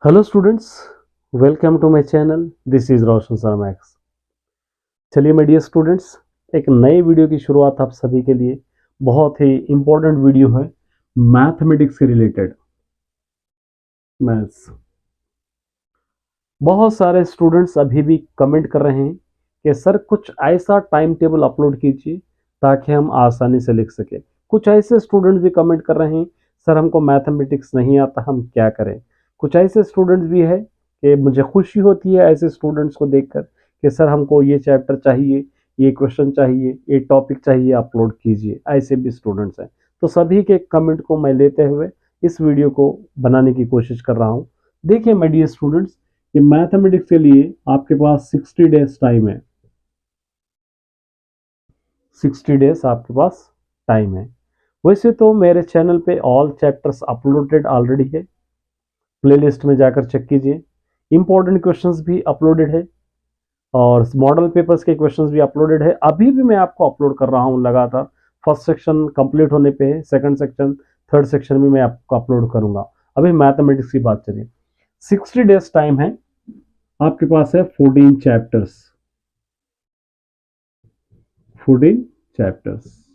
Hello students, welcome to my channel. This is Roshan sir maths. चलिए मेरे dear students, एक नए वीडियो की शुरुआत आप सभी के लिए। बहुत ही इंपॉर्टेंट वीडियो है मैथमेटिक्स से रिलेटेड, मैथ्स। बहुत सारे स्टूडेंट्स अभी भी कमेंट कर रहे हैं कि सर कुछ ऐसा टाइम टेबल अपलोड कीजिए ताकि हम आसानी से लिख सकें। कुछ ऐसे स्टूडेंट्स भी कमेंट कर रहे हैं सर हमको मैथमेटिक्स नहीं आता, हम क्या करें। कुछ ऐसे स्टूडेंट्स भी है कि मुझे खुशी होती है ऐसे स्टूडेंट्स को देखकर कि सर हमको ये चैप्टर चाहिए, ये क्वेश्चन चाहिए, ये टॉपिक चाहिए, अपलोड कीजिए। ऐसे भी स्टूडेंट्स हैं। तो सभी के कमेंट को मैं लेते हुए इस वीडियो को बनाने की कोशिश कर रहा हूँ। देखिए माय डियर स्टूडेंट्स, ये मैथमेटिक्स के लिए आपके पास 60 डेज टाइम है। 60 डेज आपके पास टाइम है। वैसे तो मेरे चैनल पे ऑल चैप्टर्स अपलोडेड ऑलरेडी है, प्लेलिस्ट में जाकर चेक कीजिए। इंपॉर्टेंट क्वेश्चंस भी अपलोडेड है और मॉडल पेपर्स के क्वेश्चंस भी अपलोडेड है। अभी भी मैं आपको अपलोड कर रहा हूँ लगातार। फर्स्ट सेक्शन कंप्लीट होने पे है, सेकंड सेक्शन, थर्ड सेक्शन भी मैं आपको अपलोड करूंगा। अभी मैथमेटिक्स की बात चलिए। 60 डेज टाइम है, आपके पास है 14 चैप्टर्स। 14 चैप्टर्स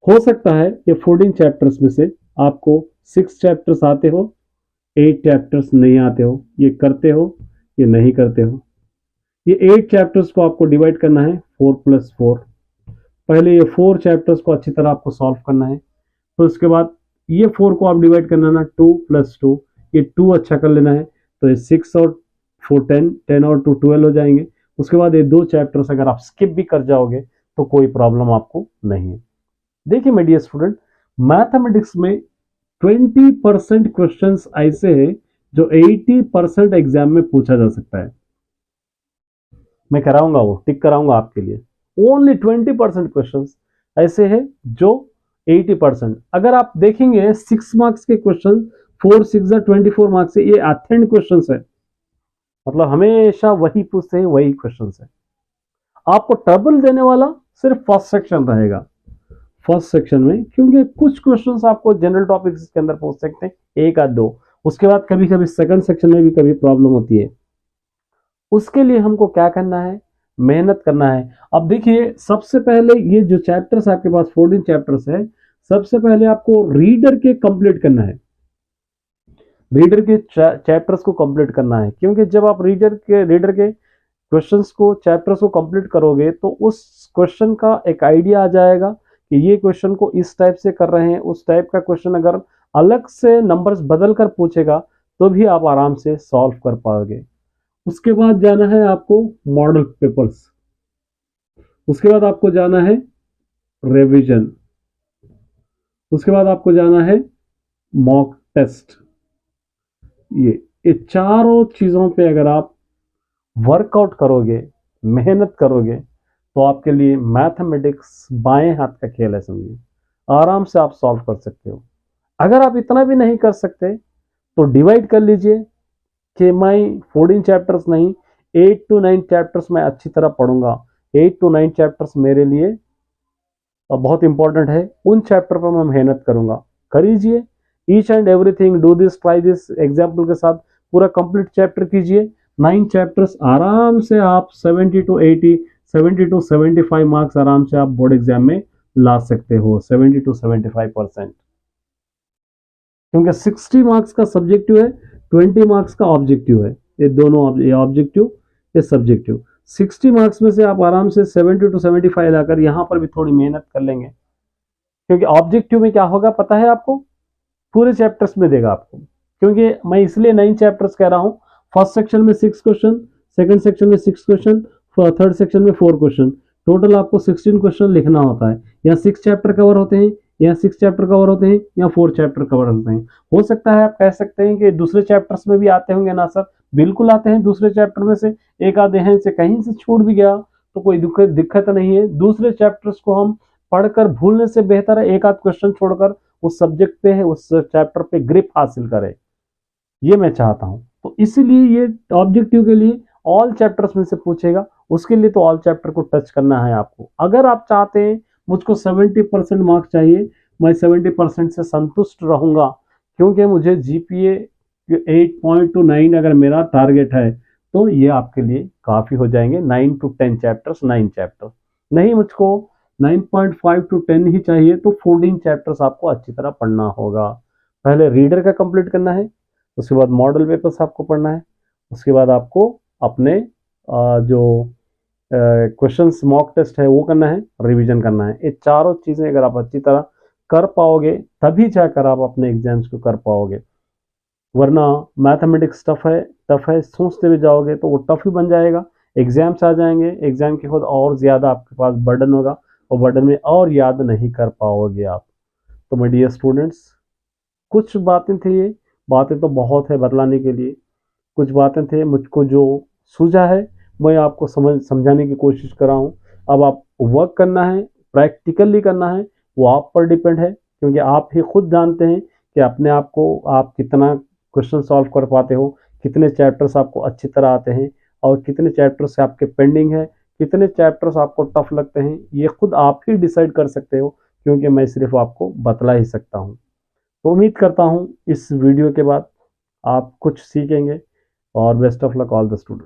हो सकता है कि 14 चैप्टर्स में से आपको 6 चैप्टर्स आते हो, 8 चैप्टर्स नहीं आते हो। ये करते हो, ये नहीं करते हो। ये 8 चैप्टर्स को आपको डिवाइड करना है 4+4। पहले ये 4 चैप्टर्स को अच्छी तरह आपको सॉल्व करना है। तो उसके बाद ये 4 को आप डिवाइड करना ना 2+2। ये 2 अच्छा कर लेना है, तो ये 6 और 4 10, 10 और 2 12 हो जाएंगे। उसके बाद ये 2 चैप्टर्स अगर आप स्किप भी कर जाओगे तो कोई प्रॉब्लम आपको नहीं है। देखिए मेरे डियर स्टूडेंट, मैथमेटिक्स में 20% क्वेश्चंस ऐसे हैं जो 80% एग्जाम में पूछा जा सकता है। मैं कराऊंगा, वो टिक कराऊंगा आपके लिए। ओनली 20% क्वेश्चंस ऐसे हैं जो 80%। अगर आप देखेंगे 6 मार्क्स के क्वेश्चन, 4 6 24 मार्क्स से, ये अथेंट क्वेश्चन है। मतलब हमेशा वही पूछते हैं, वही क्वेश्चन है। आपको ट्रबल देने वाला सिर्फ फर्स्ट सेक्शन रहेगा। फर्स्ट सेक्शन में क्योंकि कुछ क्वेश्चंस आपको जनरल टॉपिक्स के अंदर पूछ सकते हैं, एक आध दो। उसके बाद कभी कभी सेकंड सेक्शन में भी कभी प्रॉब्लम होती है। उसके लिए हमको क्या करना है, मेहनत करना है। अब देखिए सबसे पहले ये जो चैप्टर्स आपके पास 14 चैप्टर्स है, सबसे पहले आपको रीडर के कंप्लीट करना है। रीडर के चैप्टर्स को कंप्लीट करना है, क्योंकि जब आप रीडर के क्वेश्चंस को, चैप्टर्स को कंप्लीट करोगे तो उस क्वेश्चन का एक आइडिया आ जाएगा कि ये क्वेश्चन को इस टाइप से कर रहे हैं। उस टाइप का क्वेश्चन अगर अलग से नंबर्स बदल कर पूछेगा तो भी आप आराम से सॉल्व कर पाओगे। उसके बाद जाना है आपको मॉडल पेपर्स। उसके बाद आपको जाना है रिवीजन। उसके बाद आपको जाना है मॉक टेस्ट। ये चारों चीजों पे अगर आप वर्कआउट करोगे, मेहनत करोगे, तो आपके लिए मैथमेटिक्स बाएं हाथ का खेल है, समझिए। आराम से आप सॉल्व कर सकते हो। अगर आप इतना भी नहीं कर सकते तो डिवाइड कर लीजिए कि मैं 14 चैप्टर्स नहीं, 8 to 9 चैप्टर्स मैं अच्छी तरह पढ़ूंगा। 8 to 9 चैप्टर्स मेरे लिए बहुत इंपॉर्टेंट है, उन चैप्टर पर मैं मेहनत करूंगा। करीजिए each and everything, do this, try this, example के साथ पूरा कंप्लीट चैप्टर कीजिए। 9 चैप्टर्स आराम से आप 70 to 80, 70 to 75 मार्क्स आराम से आप बोर्ड एग्जाम में ला सकते हो। 70 to 75%, क्योंकि 60 मार्क्स का सब्जेक्टिव है, 20 मार्क्स का ऑब्जेक्टिव है। ये दोनों, ये ऑब्जेक्टिव, ये सब्जेक्टिव। 60 मार्क्स में से आप आराम से 70 to 75 लाकर यहाँ पर भी थोड़ी मेहनत कर लेंगे, क्योंकि ऑब्जेक्टिव में क्या होगा पता है आपको, पूरे चैप्टर्स में देगा आपको। क्योंकि मैं इसलिए 9 चैप्टर्स कह रहा हूँ। फर्स्ट सेक्शन में 6 क्वेश्चन, सेकंड सेक्शन में 6 क्वेश्चन, थर्ड सेक्शन में 4 क्वेश्चन, टोटल आपको 16 क्वेश्चन लिखना होता है। यहाँ 6 चैप्टर कवर होते हैं, यहाँ 6 चैप्टर कवर होते हैं, या 4 चैप्टर कवर होते हैं। हो सकता है आप कह सकते हैं कि दूसरे चैप्टर्स में भी आते होंगे ना सर। बिल्कुल आते हैं, दूसरे चैप्टर में से एक आधे हैं से कहीं से छूट भी गया तो कोई दिक्कत नहीं है। दूसरे चैप्टर्स को हम पढ़कर भूलने से बेहतर है एक आध क्वेश्चन छोड़कर उस सब्जेक्ट पे है, उस चैप्टर पे ग्रिप हासिल करे, ये मैं चाहता हूं। तो इसीलिए ये ऑब्जेक्टिव के लिए ऑल चैप्टर्स में से पूछेगा, उसके लिए तो ऑल चैप्टर को टच करना है आपको। अगर आप चाहते हैं मुझको 70% मार्क्स चाहिए, मैं 70% से संतुष्ट रहूंगा, क्योंकि मुझे जीपीए कि 8 to 9 अगर मेरा टारगेट है तो ये आपके लिए काफ़ी हो जाएंगे। 9 to 10 चैप्टर्स, 9 चैप्टर नहीं, मुझको 9.5 to 10 ही चाहिए, तो 14 चैप्टर्स आपको अच्छी तरह पढ़ना होगा। पहले रीडर का कंप्लीट करना है, उसके बाद मॉडल पेपर्स आपको पढ़ना है, उसके बाद आपको अपने जो क्वेश्चंस मॉक टेस्ट है वो करना है, रिवीजन करना है। ये चारों चीज़ें अगर आप अच्छी तरह कर पाओगे तभी जाकर आप अपने एग्जाम्स को कर पाओगे, वरना मैथमेटिक्स टफ है, सोचते हुए जाओगे तो वो टफ ही बन जाएगा। एग्जाम्स आ जाएंगे, एग्जाम के खुद और ज़्यादा आपके पास बर्डन होगा, और बर्डन में और याद नहीं कर पाओगे आप। तो माय डियर स्टूडेंट्स, कुछ बातें थी, ये बातें तो बहुत है बतलाने के लिए, कुछ बातें थे मुझको जो सूझा है मैं आपको समझाने की कोशिश कर रहा हूँ। अब आप वर्क करना है, प्रैक्टिकली करना है, वो आप पर डिपेंड है, क्योंकि आप ही खुद जानते हैं कि अपने आप को आप कितना क्वेश्चन सॉल्व कर पाते हो, कितने चैप्टर्स आपको अच्छी तरह आते हैं, और कितने चैप्टर्स आपके पेंडिंग है, कितने चैप्टर्स आपको टफ लगते हैं, ये खुद आप ही डिसाइड कर सकते हो, क्योंकि मैं सिर्फ आपको बतला ही सकता हूँ। तो उम्मीद करता हूँ इस वीडियो के बाद आप कुछ सीखेंगे, और best of luck all the student.